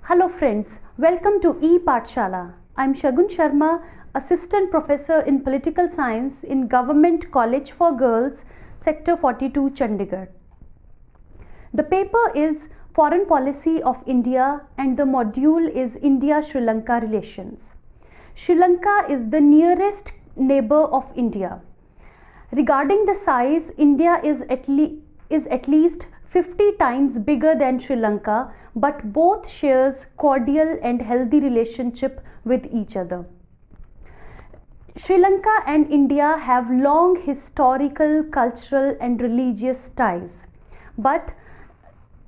Hello friends, welcome to E-Pathshala. I am Shagun Sharma, Assistant Professor in Political Science in Government College for Girls, Sector 42, Chandigarh. The paper is Foreign Policy of India and the module is India-Sri Lanka Relations. Sri Lanka is the nearest neighbor of India. Regarding the size, India is at least 50 times bigger than Sri Lanka, but both shares cordial and healthy relationship with each other. Sri Lanka and India have long historical, cultural and religious ties, but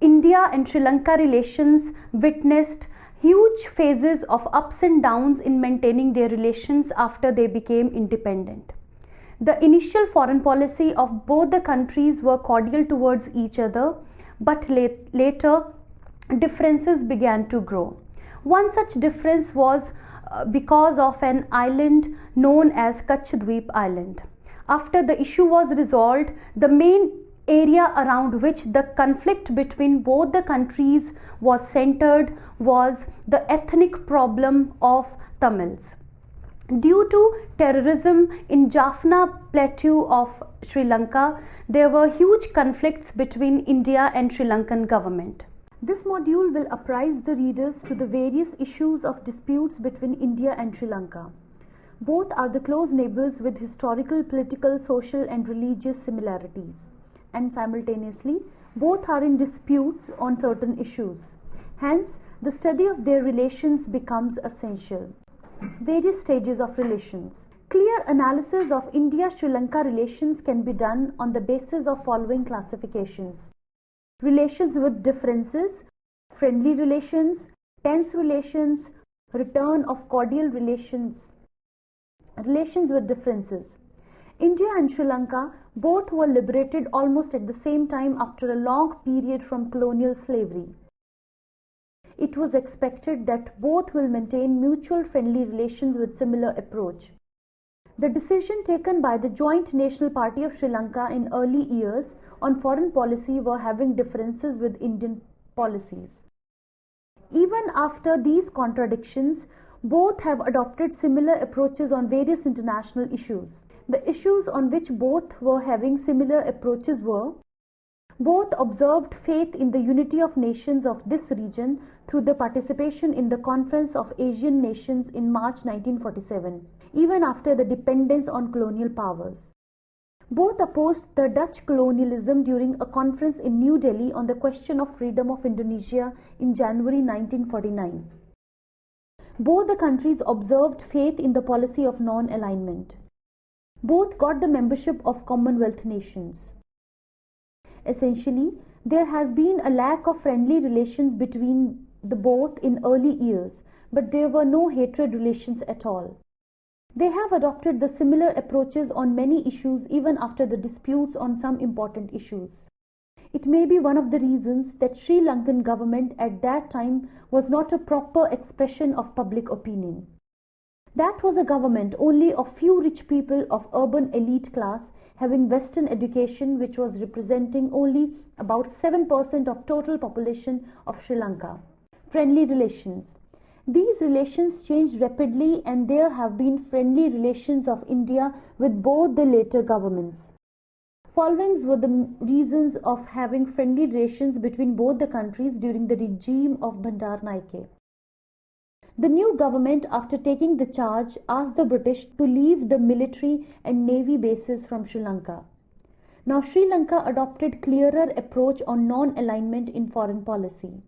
India and Sri Lanka relations witnessed huge phases of ups and downs in maintaining their relations after they became independent. The initial foreign policy of both the countries were cordial towards each other, but later differences began to grow. One such difference was because of an island known as Kachadweep Island. After the issue was resolved, the main area around which the conflict between both the countries was centered was the ethnic problem of Tamils. Due to terrorism in Jaffna Plateau of Sri Lanka, there were huge conflicts between India and Sri Lankan government. This module will apprise the readers to the various issues of disputes between India and Sri Lanka. Both are the close neighbors with historical, political, social and religious similarities, and simultaneously both are in disputes on certain issues. Hence, the study of their relations becomes essential. Various stages of relations. Clear analysis of India-Sri Lanka relations can be done on the basis of following classifications: relations with differences, friendly relations, tense relations, return of cordial relations. Relations with differences. India and Sri Lanka both were liberated almost at the same time after a long period from colonial slavery. It was expected that both will maintain mutual friendly relations with similar approach. The decision taken by the Joint National Party of Sri Lanka in early years on foreign policy were having differences with Indian policies. Even after these contradictions, both have adopted similar approaches on various international issues. The issues on which both were having similar approaches were: both observed faith in the unity of nations of this region through the participation in the Conference of Asian Nations in March 1947, even after the dependence on colonial powers. Both opposed the Dutch colonialism during a conference in New Delhi on the question of freedom of Indonesia in January 1949. Both the countries observed faith in the policy of non-alignment. Both got the membership of Commonwealth nations. Essentially, there has been a lack of friendly relations between the both in early years, but there were no hatred relations at all. They have adopted the similar approaches on many issues even after the disputes on some important issues. It may be one of the reasons that Sri Lankan government at that time was not a proper expression of public opinion. That was a government only of few rich people of urban elite class having Western education, which was representing only about 7% of total population of Sri Lanka. Friendly relations. These relations changed rapidly and there have been friendly relations of India with both the later governments. Following were the reasons of having friendly relations between both the countries during the regime of Bandar Naike. The new government, after taking the charge, asked the British to leave the military and navy bases from Sri Lanka. Now Sri Lanka adopted clearer approach on non-alignment in foreign policy.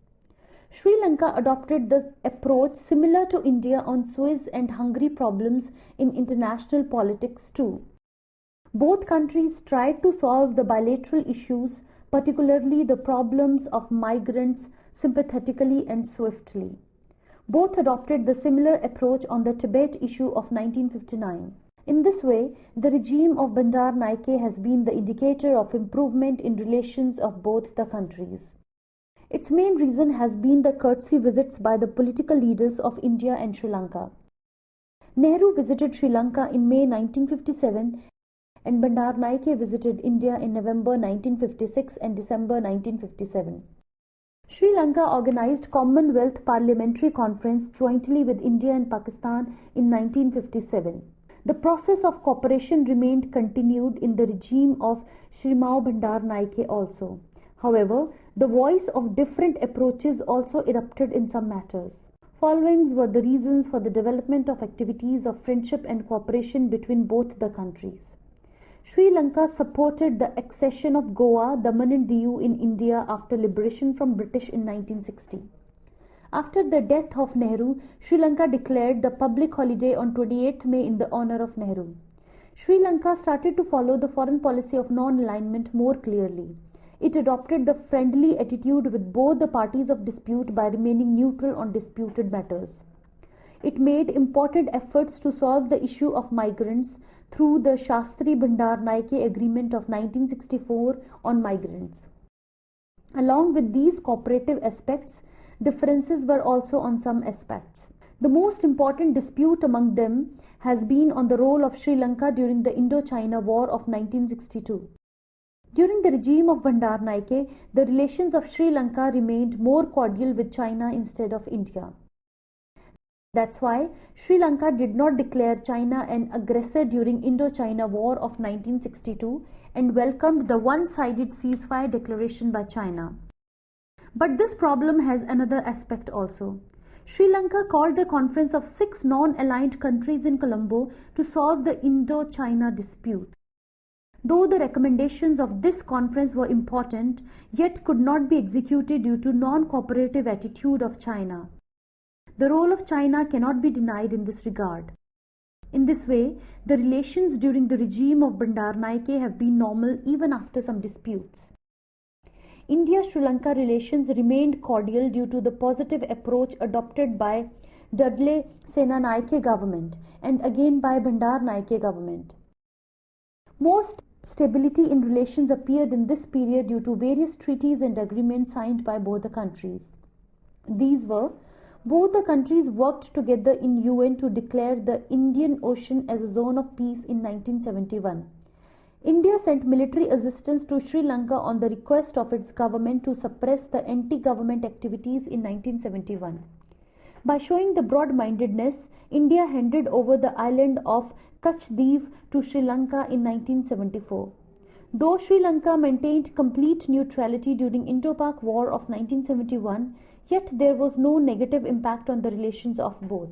Sri Lanka adopted the approach similar to India on Suez and Hungary problems in international politics too. Both countries tried to solve the bilateral issues, particularly the problems of migrants, sympathetically and swiftly. Both adopted the similar approach on the Tibet issue of 1959. In this way, the regime of Bandar Naike has been the indicator of improvement in relations of both the countries. Its main reason has been the courtesy visits by the political leaders of India and Sri Lanka. Nehru visited Sri Lanka in May 1957 and Bandar Naike visited India in November 1956 and December 1957. Sri Lanka organized Commonwealth Parliamentary Conference jointly with India and Pakistan in 1957. The process of cooperation remained continued in the regime of Shrimao Bhandar Naike also. However, the voice of different approaches also erupted in some matters. Following were the reasons for the development of activities of friendship and cooperation between both the countries. Sri Lanka supported the accession of Goa, Daman and Diu in India after liberation from British in 1960. After the death of Nehru, Sri Lanka declared the public holiday on 28th May in the honor of Nehru. Sri Lanka started to follow the foreign policy of non-alignment more clearly. It adopted the friendly attitude with both the parties of dispute by remaining neutral on disputed matters. It made important efforts to solve the issue of migrants through the Shastri Bhandar Naike Agreement of 1964 on migrants. Along with these cooperative aspects, differences were also on some aspects. The most important dispute among them has been on the role of Sri Lanka during the Indo-China War of 1962. During the regime of Bhandar Naike, the relations of Sri Lanka remained more cordial with China instead of India. That's why Sri Lanka did not declare China an aggressor during Indo-China War of 1962 and welcomed the one-sided ceasefire declaration by China. But this problem has another aspect also. Sri Lanka called the conference of 6 non-aligned countries in Colombo to solve the Indo-China dispute. Though the recommendations of this conference were important, yet could not be executed due to non-cooperative attitude of China. The role of China cannot be denied in this regard. In this way, the relations during the regime of Bhandar Naike have been normal even after some disputes. India-Sri Lanka relations remained cordial due to the positive approach adopted by Dudley Senanayake government and again by Bhandar Naike government. More stability in relations appeared in this period due to various treaties and agreements signed by both the countries. These were: both the countries worked together in UN to declare the Indian Ocean as a zone of peace in 1971. India sent military assistance to Sri Lanka on the request of its government to suppress the anti-government activities in 1971. By showing the broad-mindedness, India handed over the island of Kachdev to Sri Lanka in 1974. Though Sri Lanka maintained complete neutrality during Indo-Pak War of 1971, yet there was no negative impact on the relations of both.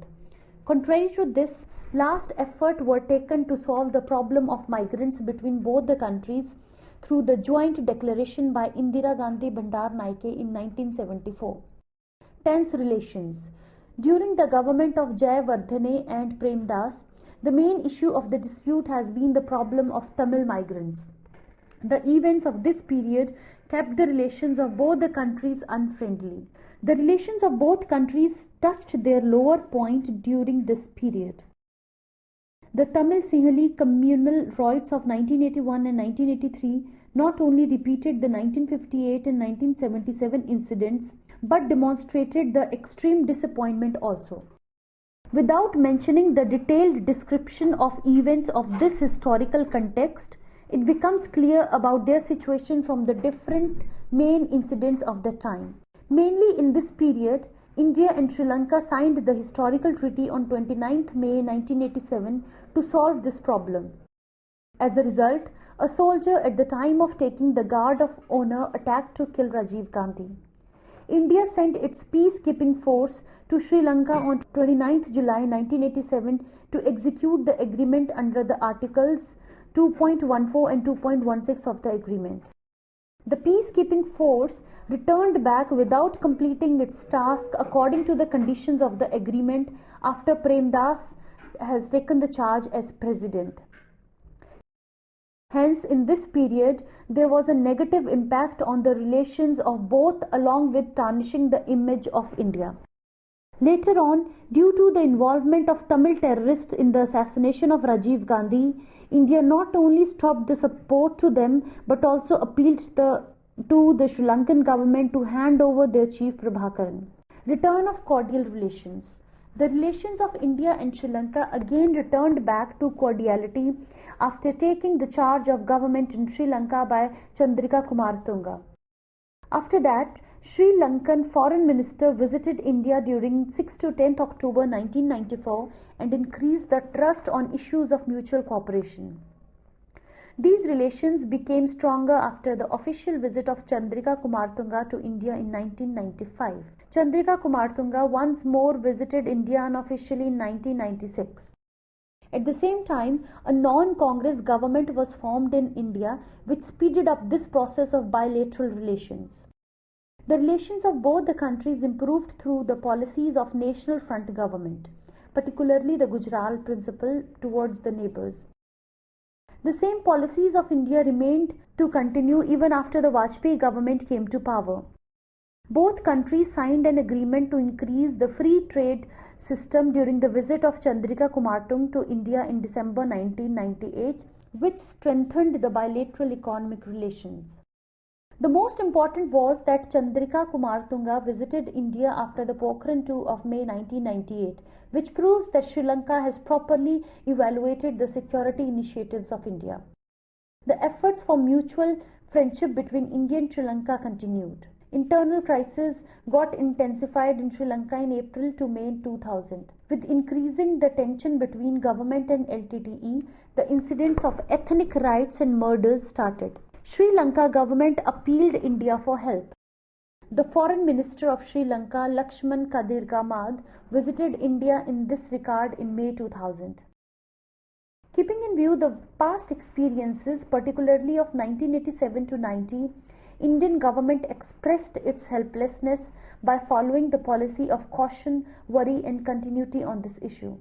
Contrary to this, last efforts were taken to solve the problem of migrants between both the countries through the joint declaration by Indira Gandhi Bhandar Naike in 1974. Tense relations. During the government of Jayawardene and Premdas, the main issue of the dispute has been the problem of Tamil migrants. The events of this period kept the relations of both the countries unfriendly. The relations of both countries touched their lower point during this period. The Tamil Sinhalese communal riots of 1981 and 1983 not only repeated the 1958 and 1977 incidents but demonstrated the extreme disappointment also. Without mentioning the detailed description of events of this historical context, it becomes clear about their situation from the different main incidents of the time. Mainly in this period, India and Sri Lanka signed the historical treaty on 29th May 1987 to solve this problem. As a result, a soldier at the time of taking the guard of honor attacked to kill Rajiv Gandhi. India sent its peacekeeping force to Sri Lanka on 29th July 1987 to execute the agreement under the Articles 2.14 and 2.16 of the agreement. The peacekeeping force returned back without completing its task according to the conditions of the agreement after Premdas has taken the charge as president. Hence, in this period, there was a negative impact on the relations of both along with tarnishing the image of India. Later on, due to the involvement of Tamil terrorists in the assassination of Rajiv Gandhi, India not only stopped the support to them but also appealed to the Sri Lankan government to hand over their chief Prabhakaran. Return of cordial relations. The relations of India and Sri Lanka again returned back to cordiality after taking the charge of government in Sri Lanka by Chandrika Kumaratunga. After that, Sri Lankan Foreign Minister visited India during 6 to 10th October 1994 and increased the trust on issues of mutual cooperation. These relations became stronger after the official visit of Chandrika Kumartunga to India in 1995. Chandrika Kumartunga once more visited India unofficially in 1996. At the same time, a non-Congress government was formed in India which speeded up this process of bilateral relations. The relations of both the countries improved through the policies of National Front government, particularly the Gujarat principle towards the neighbours. The same policies of India remained to continue even after the Vajpayee government came to power. Both countries signed an agreement to increase the free trade system during the visit of Chandrika Kumartung to India in December 1998, which strengthened the bilateral economic relations. The most important was that Chandrika Kumartunga visited India after the Pokhran II of May 1998, which proves that Sri Lanka has properly evaluated the security initiatives of India. The efforts for mutual friendship between India and Sri Lanka continued. Internal crisis got intensified in Sri Lanka in April to May 2000. With increasing the tension between government and LTTE, the incidents of ethnic riots and murders started. Sri Lanka government appealed India for help. The Foreign Minister of Sri Lanka, Lakshman Kadirgamad, visited India in this regard in May 2000. Keeping in view the past experiences, particularly of 1987 to 90, Indian government expressed its helplessness by following the policy of caution, worry and continuity on this issue.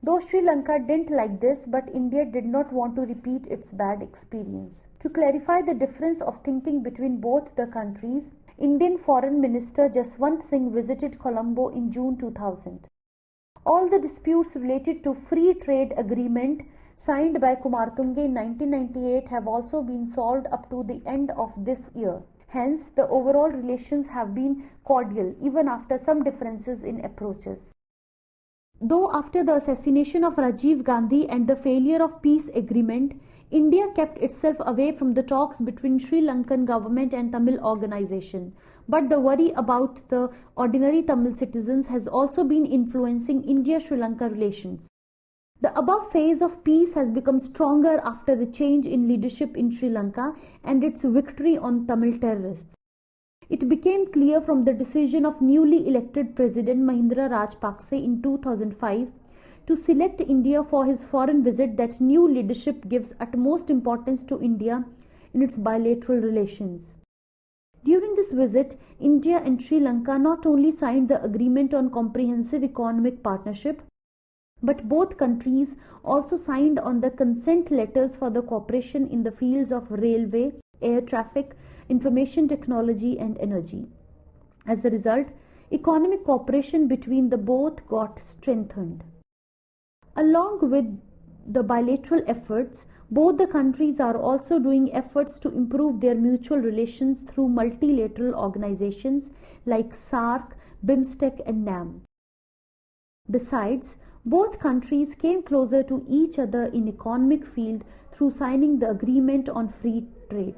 Though Sri Lanka didn't like this, but India did not want to repeat its bad experience. To clarify the difference of thinking between both the countries, Indian Foreign Minister Jaswant Singh visited Colombo in June 2000. All the disputes related to free trade agreement signed by Kumartunga in 1998 have also been solved up to the end of this year. Hence, the overall relations have been cordial even after some differences in approaches. Though after the assassination of Rajiv Gandhi and the failure of peace agreement, India kept itself away from the talks between Sri Lankan government and Tamil organization. But the worry about the ordinary Tamil citizens has also been influencing India-Sri Lanka relations. The above phase of peace has become stronger after the change in leadership in Sri Lanka and its victory on Tamil terrorists. It became clear from the decision of newly elected President Mahinda Rajapaksa in 2005 to select India for his foreign visit that new leadership gives utmost importance to India in its bilateral relations. During this visit, India and Sri Lanka not only signed the agreement on comprehensive economic partnership, but both countries also signed on the consent letters for the cooperation in the fields of railway, air traffic, information technology and energy. As a result, economic cooperation between the both got strengthened. Along with the bilateral efforts, both the countries are also doing efforts to improve their mutual relations through multilateral organizations like SAARC, BIMSTEC and NAM. Besides, both countries came closer to each other in economic field through signing the agreement on free trade.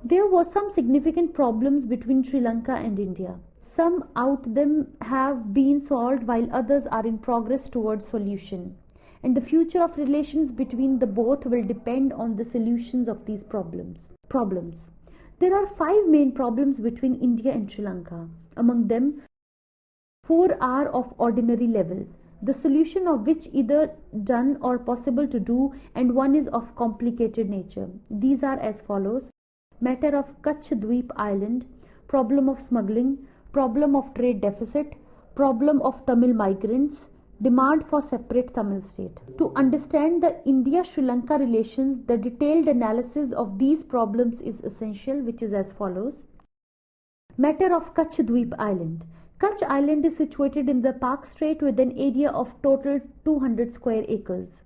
There were some significant problems between Sri Lanka and India. Some out them have been solved while others are in progress towards solution. And the future of relations between the both will depend on the solutions of these problems. There are 5 main problems between India and Sri Lanka. Among them, 4 are of ordinary level, the solution of which either done or possible to do, and 1 is of complicated nature. These are as follows: matter of Kutch Dweep Island, problem of smuggling, problem of trade deficit, problem of Tamil migrants, demand for separate Tamil state. To understand the India-Sri Lanka relations, the detailed analysis of these problems is essential, which is as follows. Matter of Kutch Dweep Island. Kutch Island is situated in the Pak Strait with an area of total 200 square acres.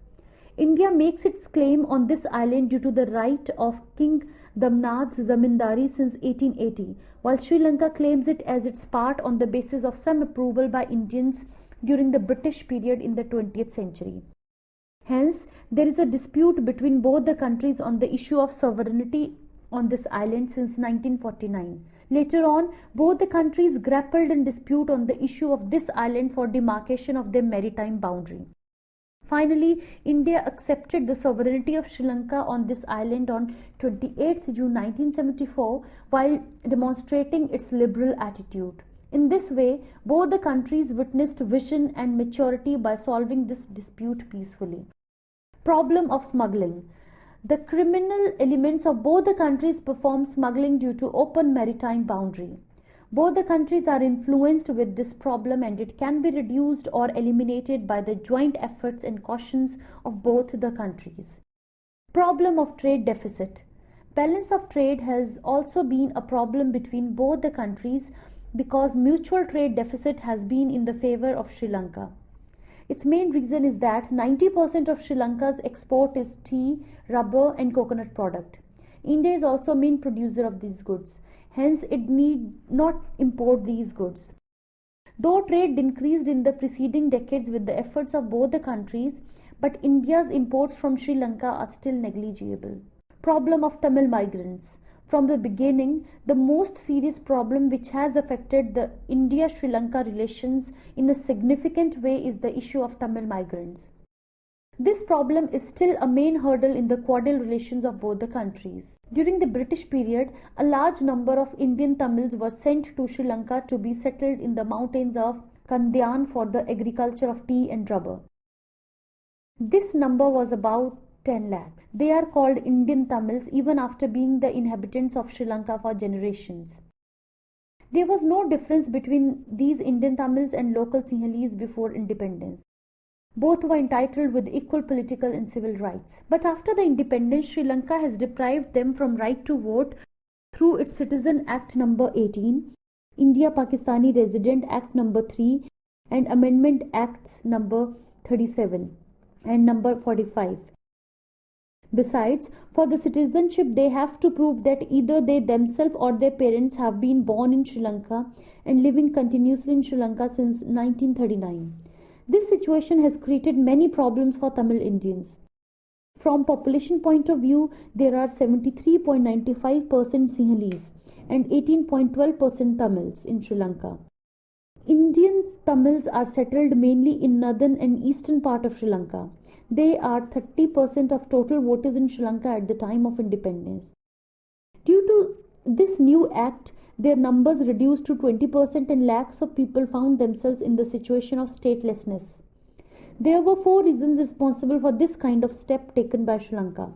India makes its claim on this island due to the right of King Damnath's zamindari since 1880, while Sri Lanka claims it as its part on the basis of some approval by Indians during the British period in the 20th century. Hence, there is a dispute between both the countries on the issue of sovereignty on this island since 1949. Later on, both the countries grappled and dispute on the issue of this island for demarcation of their maritime boundary. Finally, India accepted the sovereignty of Sri Lanka on this island on 28 June 1974 while demonstrating its liberal attitude. In this way, both the countries witnessed vision and maturity by solving this dispute peacefully. Problem of smuggling. The criminal elements of both the countries perform smuggling due to open maritime boundary. Both the countries are influenced with this problem and it can be reduced or eliminated by the joint efforts and cautions of both the countries. Problem of trade deficit. Balance of trade has also been a problem between both the countries because mutual trade deficit has been in the favor of Sri Lanka. Its main reason is that 90% of Sri Lanka's export is tea, rubber and coconut product. India is also a main producer of these goods. Hence, it need not import these goods. Though trade increased in the preceding decades with the efforts of both the countries, but India's imports from Sri Lanka are still negligible. Problem of Tamil migrants. From the beginning, the most serious problem which has affected the India-Sri Lanka relations in a significant way is the issue of Tamil migrants. This problem is still a main hurdle in the cordial relations of both the countries. During the British period, a large number of Indian Tamils were sent to Sri Lanka to be settled in the mountains of Kandyan for the agriculture of tea and rubber. This number was about 10 lakh. They are called Indian Tamils even after being the inhabitants of Sri Lanka for generations. There was no difference between these Indian Tamils and local Sinhalese before independence. Both were entitled with equal political and civil rights. But after the independence, Sri Lanka has deprived them from right to vote through its Citizen Act No. 18, India-Pakistani Resident Act No. 3 and Amendment Acts No. 37 and No. 45. Besides, for the citizenship they have to prove that either they themselves or their parents have been born in Sri Lanka and living continuously in Sri Lanka since 1939. This situation has created many problems for Tamil Indians. From population point of view, there are 73.95% Sinhalese and 18.12% Tamils in Sri Lanka. Indian Tamils are settled mainly in northern and eastern part of Sri Lanka. They are 30% of total voters in Sri Lanka at the time of independence. Due to this new act, their numbers reduced to 20% and lakhs of people found themselves in the situation of statelessness. There were 4 reasons responsible for this kind of step taken by Sri Lanka.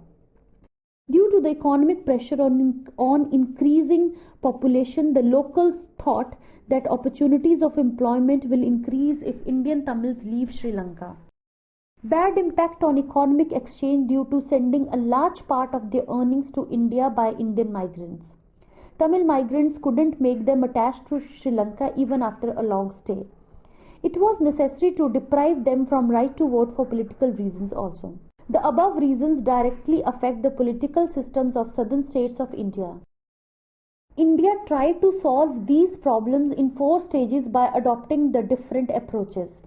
Due to the economic pressure on increasing population, the locals thought that opportunities of employment will increase if Indian Tamils leave Sri Lanka. Bad impact on economic exchange due to sending a large part of their earnings to India by Indian migrants. Tamil migrants couldn't make them attached to Sri Lanka even after a long stay. It was necessary to deprive them from right to vote for political reasons also. The above reasons directly affect the political systems of southern states of India. India tried to solve these problems in 4 stages by adopting the different approaches.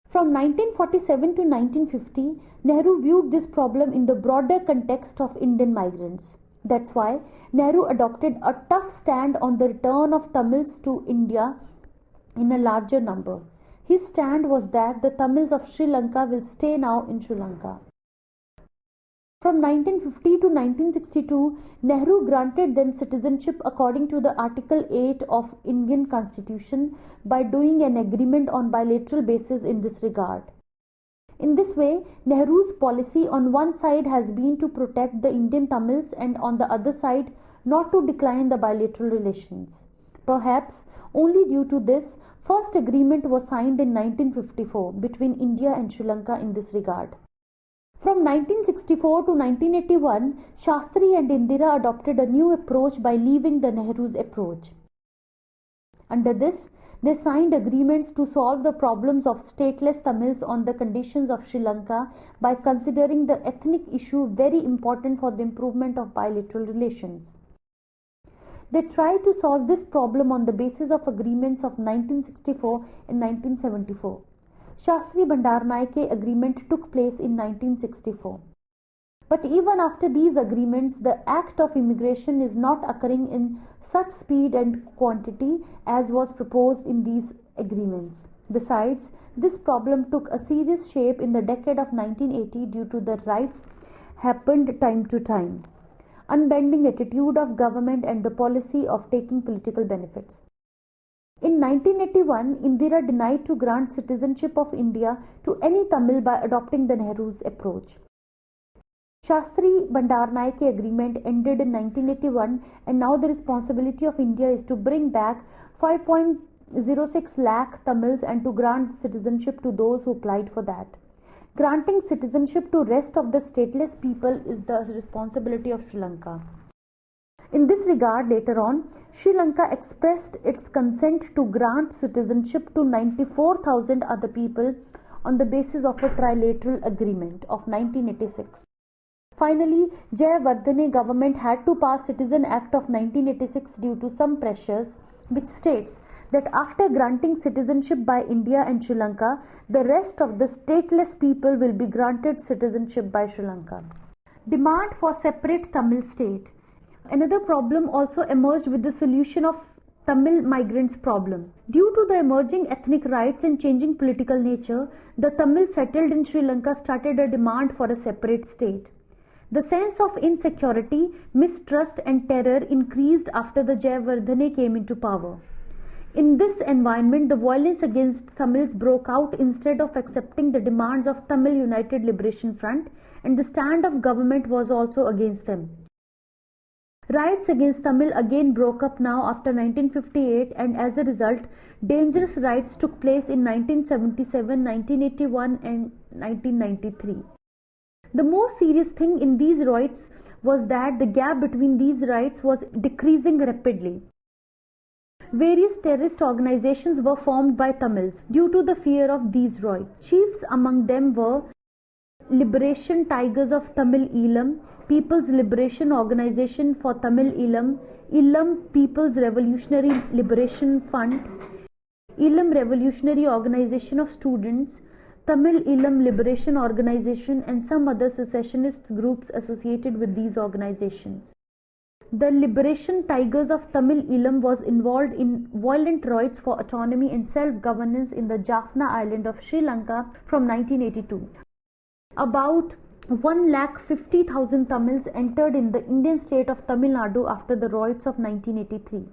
From 1947 to 1950, Nehru viewed this problem in the broader context of Indian migrants. That's why Nehru adopted a tough stand on the return of Tamils to India in a larger number. His stand was that the Tamils of Sri Lanka will stay now in Sri Lanka. From 1950 to 1962, Nehru granted them citizenship according to the Article 8 of Indian Constitution by doing an agreement on bilateral basis in this regard. In this way, Nehru's policy on one side has been to protect the Indian Tamils and on the other side not to decline the bilateral relations. Perhaps only due to this, first agreement was signed in 1954 between India and Sri Lanka in this regard. From 1964 to 1981, Shastri and Indira adopted a new approach by leaving the Nehru's approach. Under this, they signed agreements to solve the problems of stateless Tamils on the conditions of Sri Lanka by considering the ethnic issue very important for the improvement of bilateral relations. They tried to solve this problem on the basis of agreements of 1964 and 1974. Shastri Bandaranaike agreement took place in 1964. But even after these agreements, the act of immigration is not occurring in such speed and quantity as was proposed in these agreements. Besides, this problem took a serious shape in the decade of 1980 due to the riots happened time to time, unbending attitude of government and the policy of taking political benefits. In 1981, Indira denied to grant citizenship of India to any Tamil by adopting the Nehru's approach. Shastri Bandaranaike agreement ended in 1981, and now the responsibility of India is to bring back 5.06 lakh Tamils and to grant citizenship to those who applied for that. Granting citizenship to rest of the stateless people is the responsibility of Sri Lanka. In this regard, later on, Sri Lanka expressed its consent to grant citizenship to 94,000 other people on the basis of a trilateral agreement of 1986. Finally, Jayawardene government had to pass Citizen Act of 1986 due to some pressures, which states that after granting citizenship by India and Sri Lanka, the rest of the stateless people will be granted citizenship by Sri Lanka. Demand for separate Tamil state. Another problem also emerged with the solution of Tamil migrants problem. Due to the emerging ethnic riots and changing political nature, the Tamil settled in Sri Lanka started a demand for a separate state. The sense of insecurity, mistrust and terror increased after the Jayawardene came into power. In this environment, the violence against Tamils broke out instead of accepting the demands of Tamil United Liberation Front, and the stand of government was also against them. Riots against Tamil again broke up now after 1958, and as a result, dangerous riots took place in 1977, 1981 and 1993. The most serious thing in these riots was that the gap between these riots was decreasing rapidly. Various terrorist organizations were formed by Tamils due to the fear of these riots. Chiefs among them were Liberation Tigers of Tamil Eelam, People's Liberation Organization for Tamil Eelam, Eelam People's Revolutionary Liberation Fund, Eelam Revolutionary Organization of Students, Tamil Eelam Liberation Organization, and some other secessionist groups associated with these organizations. The Liberation Tigers of Tamil Eelam was involved in violent riots for autonomy and self-governance in the Jaffna island of Sri Lanka from 1982. About 150,000 Tamils entered in the Indian state of Tamil Nadu after the riots of 1983.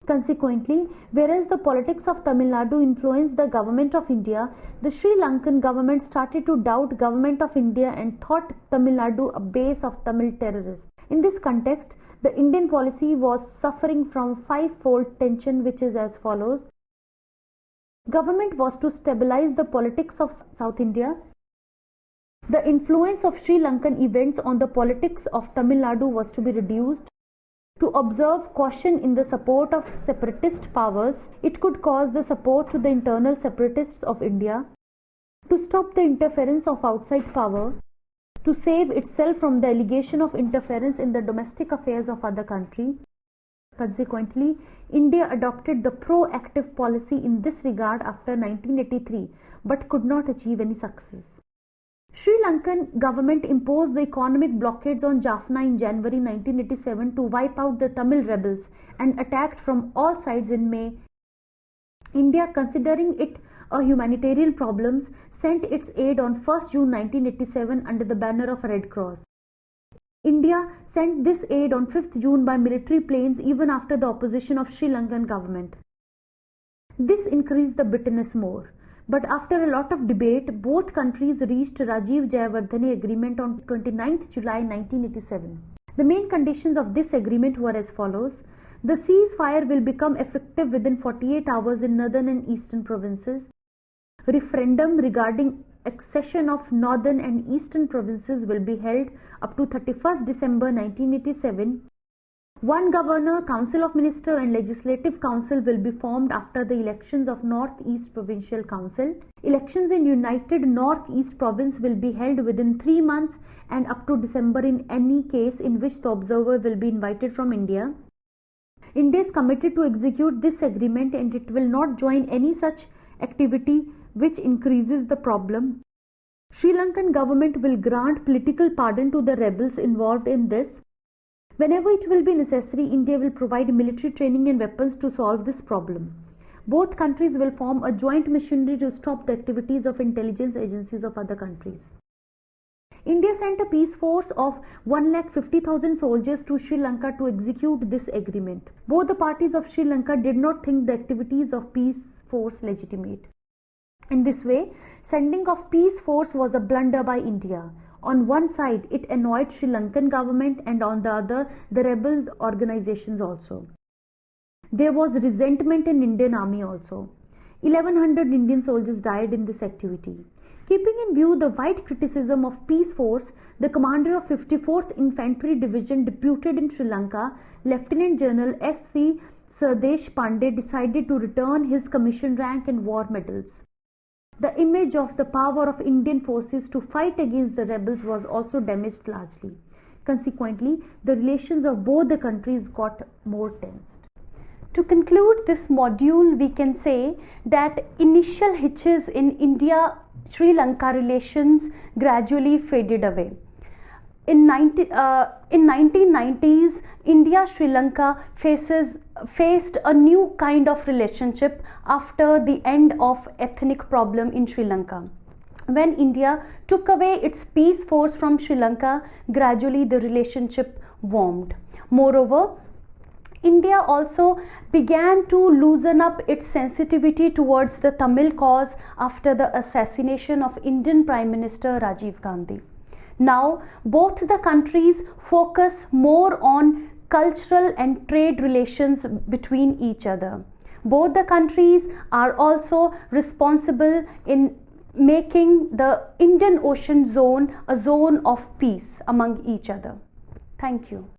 Consequently, whereas the politics of Tamil Nadu influenced the government of India, the Sri Lankan government started to doubt government of India and thought Tamil Nadu a base of Tamil terrorists. In this context, the Indian policy was suffering from five-fold tension, which is as follows. Government was to stabilize the politics of South India. The influence of Sri Lankan events on the politics of Tamil Nadu was to be reduced. To observe caution in the support of separatist powers, it could cause the support to the internal separatists of India. To stop the interference of outside power. To save itself from the allegation of interference in the domestic affairs of other country. Consequently, India adopted the proactive policy in this regard after 1983, but could not achieve any success. Sri Lankan government imposed the economic blockades on Jaffna in January 1987 to wipe out the Tamil rebels and attacked from all sides in May. India, considering it a humanitarian problem, sent its aid on 1st June 1987 under the banner of Red Cross. India sent this aid on 5th June by military planes even after the opposition of Sri Lankan government. This increased the bitterness more. But after a lot of debate, both countries reached Rajiv Jayawardene agreement on 29th July 1987. The main conditions of this agreement were as follows. The ceasefire will become effective within 48 hours in northern and eastern provinces. Referendum regarding accession of northern and eastern provinces will be held up to 31st December 1987. One governor, council of ministers and legislative council will be formed after the elections of North-East Provincial Council. Elections in United North-East Province will be held within 3 months and up to December in any case in which the observer will be invited from India. India is committed to execute this agreement and it will not join any such activity which increases the problem. Sri Lankan government will grant political pardon to the rebels involved in this. Whenever it will be necessary, India will provide military training and weapons to solve this problem. Both countries will form a joint machinery to stop the activities of intelligence agencies of other countries. India sent a peace force of 150,000 soldiers to Sri Lanka to execute this agreement. Both the parties of Sri Lanka did not think the activities of peace force legitimate. In this way, sending of peace force was a blunder by India. On one side, it annoyed Sri Lankan government, and on the other, the rebel organizations also. There was resentment in Indian army also. 1100 Indian soldiers died in this activity. Keeping in view the wide criticism of peace force, the commander of 54th Infantry Division deputed in Sri Lanka, Lieutenant General S.C. Sardesh Pandey, decided to return his commission rank and war medals. The image of the power of Indian forces to fight against the rebels was also damaged largely. Consequently, the relations of both the countries got more tensed. To conclude this module, we can say that initial hitches in India-Sri Lanka relations gradually faded away. In 1990s, India-Sri Lanka faced a new kind of relationship after the end of ethnic problem in Sri Lanka. When India took away its peace force from Sri Lanka, gradually the relationship warmed. Moreover, India also began to loosen up its sensitivity towards the Tamil cause after the assassination of Indian Prime Minister Rajiv Gandhi. Now, both the countries focus more on cultural and trade relations between each other. Both the countries are also responsible in making the Indian Ocean zone a zone of peace among each other. Thank you.